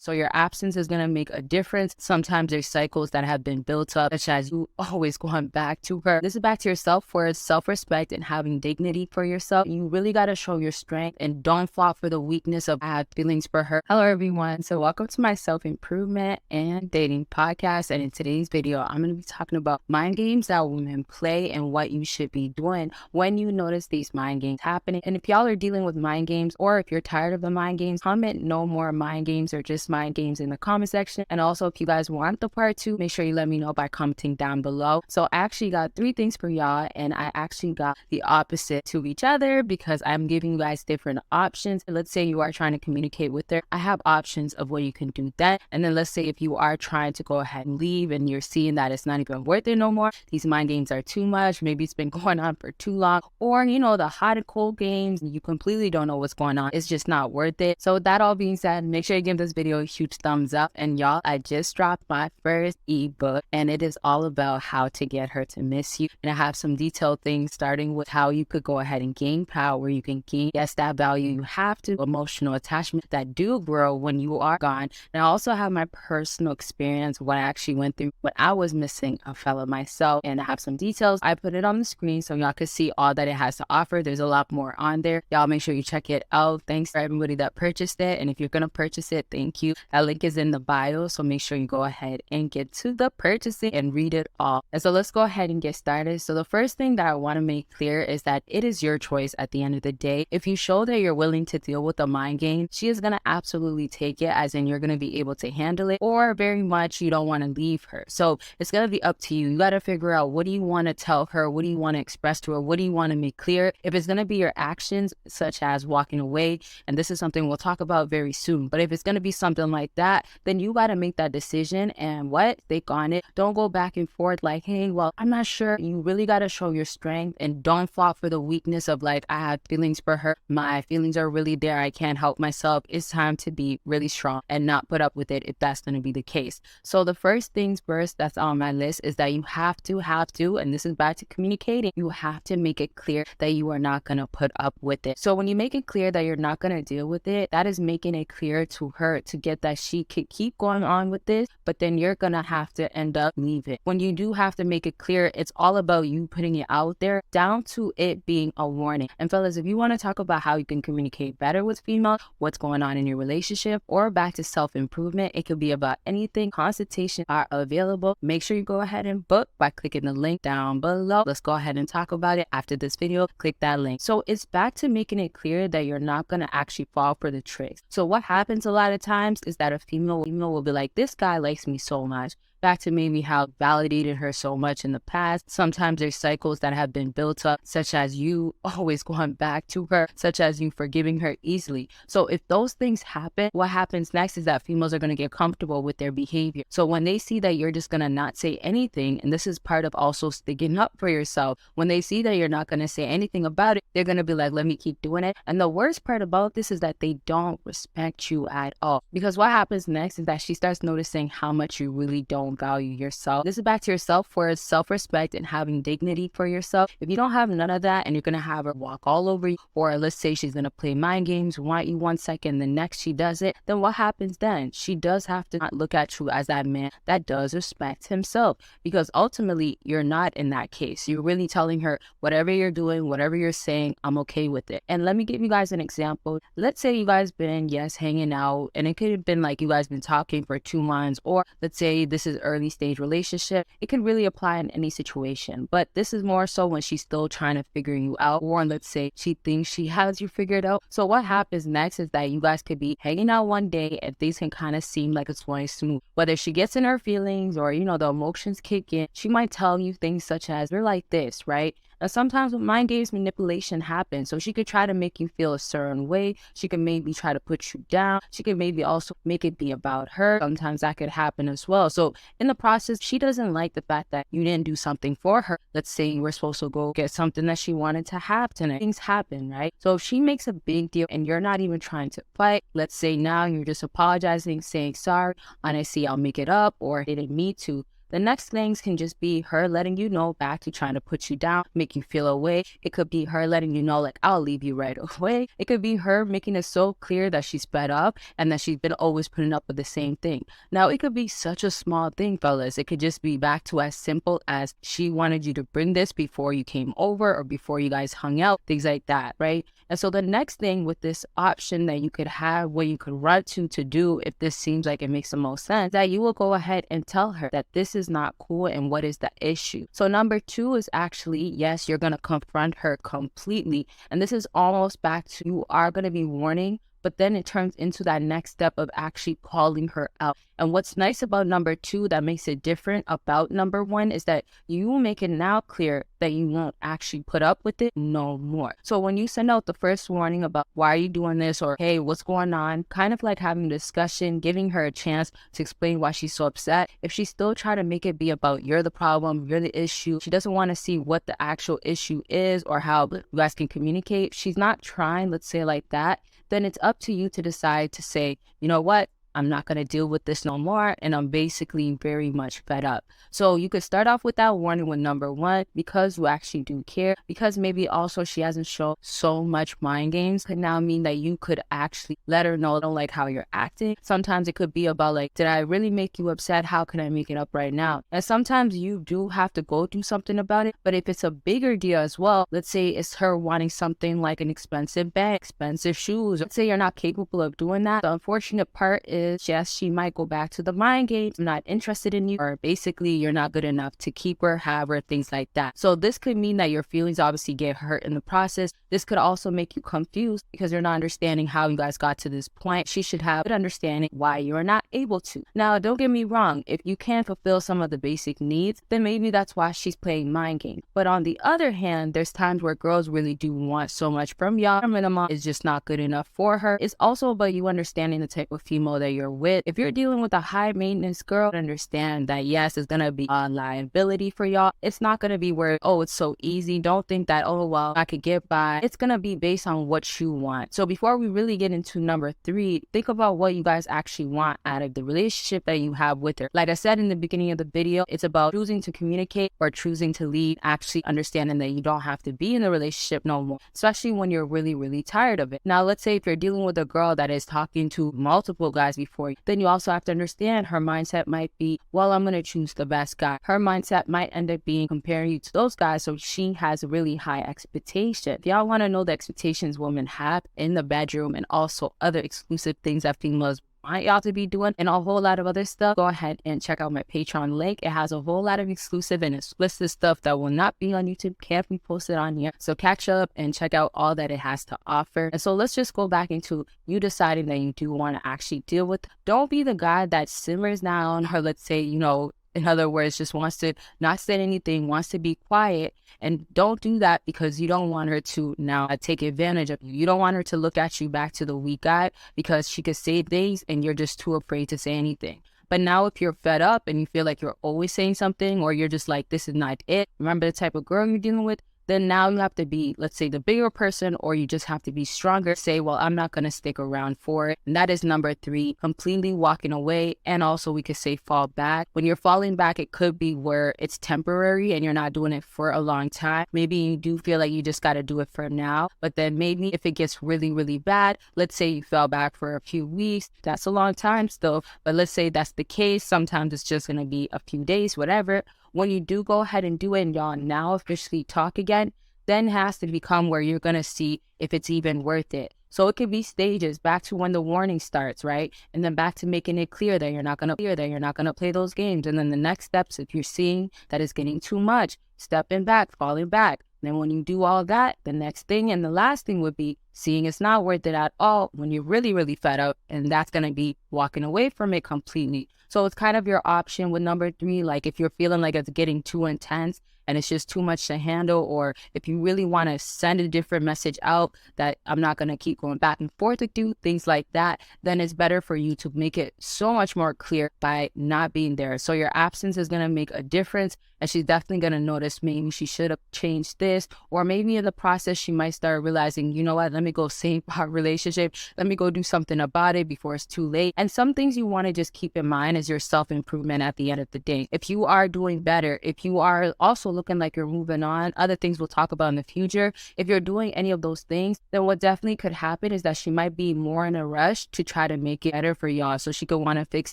So your absence is going to make a difference. Sometimes there's cycles that have been built up, such as you always going back to her. This is back to yourself for self-respect and having dignity for yourself. You really got to show your strength and don't fall for the weakness of I have feelings for her. Hello, everyone. So welcome to my self-improvement and dating podcast. And in today's video, I'm going to be talking about mind games that women play and what you should be doing when you notice these mind games happening. And if y'all are dealing with mind games, or if you're tired of the mind games, comment no more mind games or just mind games in the comment section. And also, if you guys want the part 2, make sure you let me know by commenting down below. So I actually got 3 things for y'all, and I actually got the opposite to each other because I'm giving you guys different options. Let's say you are trying to communicate with her, I have options of what you can do then. And then let's say if you are trying to go ahead and leave and you're seeing that it's not even worth it no more, these mind games are too much, maybe it's been going on for too long, or the hot and cold games, you completely don't know what's going on, it's just not worth it. So with that all being said, make sure you give this video a huge thumbs up. And y'all, I just dropped my first ebook, and it is all about how to get her to miss you. And I have some detailed things, starting with how you could go ahead and gain power, you can gain that value you have to, emotional attachment that do grow when you are gone. And I also have my personal experience, what I actually went through when I was missing a fella myself, and I have some details. I put it on the screen so y'all can see all that it has to offer. There's a lot more on there. Y'all make sure you check it out. Thanks for everybody that purchased it, and if you're gonna purchase it, thank you. That link is in the bio, so make sure you go ahead and get to the purchasing and read it all. And so let's go ahead and get started. So the first thing that I want to make clear is that it is your choice at the end of the day. If you show that you're willing to deal with the mind game, she is going to absolutely take it, as in you're going to be able to handle it, or very much you don't want to leave her. So it's going to be up to you. You got to figure out, what do you want to tell her? What do you want to express to her? What do you want to make clear? If it's going to be your actions, such as walking away, and this is something we'll talk about very soon, but if it's going to be something like that, then you got to make that decision and stick on it. Don't go back and forth like, hey, well, I'm not sure. You really got to show your strength and don't fall for the weakness of like, I have feelings for her, my feelings are really there, I can't help myself. It's time to be really strong and not put up with it if that's going to be the case. So the first things first that's on my list is that you have to, and this is back to communicating, you have to make it clear that you are not going to put up with it. So when you make it clear that you're not going to deal with it, that is making it clear to her to get that she could keep going on with this, but then you're going to have to end up leaving. When you do have to make it clear, it's all about you putting it out there, down to it being a warning. And fellas, if you want to talk about how you can communicate better with females, what's going on in your relationship, or back to self-improvement, it could be about anything, consultations are available. Make sure you go ahead and book by clicking the link down below. Let's go ahead and talk about it after this video. Click that link. So it's back to making it clear that you're not going to actually fall for the tricks. So what happens a lot of times is that a female will be like, this guy likes me so much. Back to maybe how validated her so much in the past. Sometimes there's cycles that have been built up, such as you always going back to her, such as you forgiving her easily. So if those things happen, what happens next is that females are going to get comfortable with their behavior. So when they see that you're just going to not say anything, and this is part of also sticking up for yourself, when they see that you're not going to say anything about it, they're going to be like, let me keep doing it. And the worst part about this is that they don't respect you at all, because what happens next is that she starts noticing how much you really don't value yourself. This is back to yourself for self-respect and having dignity for yourself. If you don't have none of that, and you're going to have her walk all over you, or let's say she's going to play mind games, want you 1 second, the next she does it, then what happens then? She does have to not look at you as that man that does respect himself, because ultimately you're not in that case. You're really telling her, whatever you're doing, whatever you're saying, I'm okay with it. And let me give you guys an example. Let's say you guys been, hanging out, and it could have been like you guys been talking for 2 months, or let's say this is early stage relationship. It can really apply in any situation, but this is more so when she's still trying to figure you out, or let's say she thinks she has you figured out. So what happens next is that you guys could be hanging out one day and things can kind of seem like it's going smooth. Whether she gets in her feelings or the emotions kick in, she might tell you things such as, you're like this, right? Now, sometimes with mind games, manipulation happens. So she could try to make you feel a certain way. She could maybe try to put you down. She could maybe also make it be about her. Sometimes that could happen as well. So in the process, she doesn't like the fact that you didn't do something for her. Let's say you were supposed to go get something that she wanted to have tonight. Things happen, right? So if she makes a big deal and you're not even trying to fight, let's say now you're just apologizing, saying sorry, honestly, I'll make it up, or didn't mean to. The next things can just be her letting you know back to trying to put you down, make you feel away. It could be her letting you know, like, I'll leave you right away. It could be her making it so clear that she's fed up and that she's been always putting up with the same thing. Now, it could be such a small thing, fellas. It could just be back to as simple as she wanted you to bring this before you came over or before you guys hung out, things like that, right? And so the next thing with this option that you could have, where you could run to do if this seems like it makes the most sense, that you will go ahead and tell her that this is not cool and what is the issue. So number 2 is actually, yes, you're going to confront her completely. And this is almost back to, you are going to be warning, but then it turns into that next step of actually calling her out. And what's nice about number 2 that makes it different about number 1 is that you make it now clear that you won't actually put up with it no more. So when you send out the first warning about why are you doing this, or hey, what's going on, kind of like having a discussion, giving her a chance to explain why she's so upset. If she still try to make it be about you're the problem, you're the issue, she doesn't want to see what the actual issue is or how you guys can communicate, she's not trying, let's say like that, then it's up to you to decide to say, you know what? I'm not going to deal with this no more, and I'm basically very much fed up. So you could start off with that warning with number 1 because you actually do care, because maybe also she hasn't shown so much mind games, could now mean that you could actually let her know, I don't like how you're acting. Sometimes it could be about like, did I really make you upset? How can I make it up right now? And sometimes you do have to go do something about it. But if it's a bigger deal as well, let's say it's her wanting something like an expensive bag, expensive shoes. Let's say you're not capable of doing that. The unfortunate part is, yes, she might go back to the mind games, I'm not interested in you, or basically you're not good enough to keep her, have her, things like that. So this could mean that your feelings obviously get hurt in the process. This could also make you confused because you're not understanding how you guys got to this point. She should have good understanding why you are not able to. Now, don't get me wrong, if you can't fulfill some of the basic needs, then maybe that's why she's playing mind games. But on the other hand, there's times where girls really do want so much from y'all. Her minimum is just not good enough for her. It's also about you understanding the type of female that you're with. If you're dealing with a high maintenance girl, understand that yes, it's gonna be a liability for y'all. It's not gonna be where, oh, it's so easy. Don't think that, oh, well, I could get by. It's gonna be based on what you want. So before we really get into number 3, think about what you guys actually want out of the relationship that you have with her. Like I said in the beginning of the video, it's about choosing to communicate or choosing to lead, actually understanding that you don't have to be in the relationship no more, especially when you're really, really tired of it. Now, let's say if you're dealing with a girl that is talking to multiple guys before you, then you also have to understand her mindset might be, well, I'm going to choose the best guy. Her mindset might end up being comparing you to those guys, so she has really high expectations. If y'all want to know the expectations women have in the bedroom and also other exclusive things that females want y'all to be doing and a whole lot of other stuff, go ahead and check out my Patreon link. It has a whole lot of exclusive and explicit stuff that will not be on YouTube, can't be posted on here. So catch up and check out all that it has to offer. And so let's just go back into you deciding that you do want to actually deal with. Don't be the guy that simmers down her, let's say, you know, in other words, just wants to not say anything, wants to be quiet. And don't do that because you don't want her to now take advantage of you. You don't want her to look at you back to the weak guy because she could say things and you're just too afraid to say anything. But now if you're fed up and you feel like you're always saying something, or you're just like, this is not it, remember the type of girl you're dealing with, then now you have to be, let's say, the bigger person, or you just have to be stronger. Say, well, I'm not going to stick around for it. And that is number 3, completely walking away. And also we could say fall back. When you're falling back, it could be where it's temporary and you're not doing it for a long time. Maybe you do feel like you just got to do it for now. But then maybe if it gets really, really bad, let's say you fell back for a few weeks, that's a long time still. But let's say that's the case. Sometimes it's just going to be a few days, whatever. When you do go ahead and do it and y'all now officially talk again, then it has to become where you're going to see if it's even worth it. So it could be stages back to when the warning starts, right? And then back to making it clear that you're not going to play those games. And then the next steps, if you're seeing that it's getting too much, stepping back, falling back. Then when you do all that, the next thing and the last thing would be seeing it's not worth it at all when you're really, really fed up. And that's going to be walking away from it completely. So it's kind of your option with number 3. Like if you're feeling like it's getting too intense and it's just too much to handle, or if you really want to send a different message out that I'm not going to keep going back and forth with you, things like that, then it's better for you to make it so much more clear by not being there. So your absence is going to make a difference, and she's definitely going to notice maybe she should have changed this, or maybe in the process she might start realizing, you know what, let me go save our relationship, let me go do something about it before it's too late. And some things you want to just keep in mind is your self-improvement at the end of the day. If you are doing better, if you are also looking like you're moving on, other things we'll talk about in the future, if you're doing any of those things, then what definitely could happen is that she might be more in a rush to try to make it better for y'all. So she could want to fix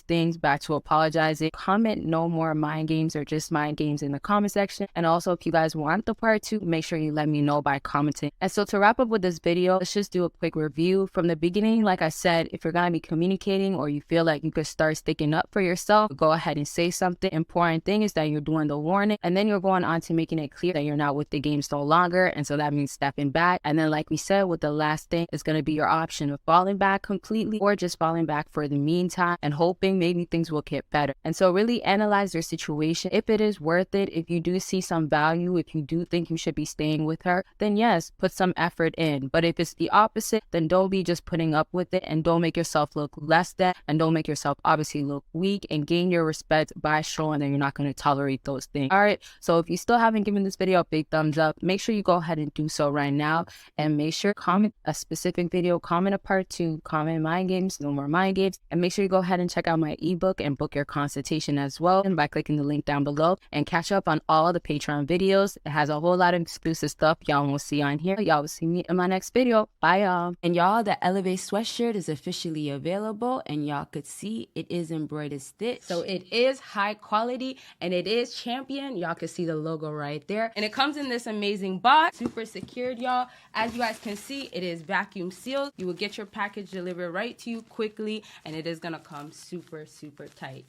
things, back to apologizing. Comment no more mind games or just mind games in the comment section. And also, if you guys want the part 2, make sure you let me know by commenting. And so to wrap up with this video, let's just do a quick review. From the beginning, like I said, if you're going to be communicating or you feel like you could start sticking up for yourself, go ahead and say something. Important thing is that you're doing the warning, and then you're going on to making it clear that you're not with the games no longer. And so that means stepping back. And then, like we said, with the last thing, is going to be your option of falling back completely or just falling back for the meantime and hoping maybe things will get better. And so really analyze your situation. If it is worth it, if you do see some value, if you do think you should be staying with her, then yes, put some effort in. But if it's the opposite, then don't be just putting up with it, and don't make yourself look less than, and don't make yourself obviously look weak, and gain your respect by showing that you're not going to tolerate those things. All right, so if you still haven't given this video a big thumbs up, make sure you go ahead and do so right now, and make sure comment a specific video, comment a part 2, comment mind games, no more mind games, and make sure you go ahead and check out my ebook and book your consultation as well, and by clicking the link down below, and catch up on all the Patreon videos. It has a whole lot of exclusive stuff y'all won't see on here. Y'all will see me in my next video. Bye, y'all. And y'all, the Elevate sweatshirt is officially available, and y'all could see it is embroidered stitch. So it is high quality, and it is champion. Y'all can see the logo right there. And it comes in this amazing box, super secured, y'all. As you guys can see, it is vacuum sealed. You will get your package delivered right to you quickly, and it is gonna come super, super tight.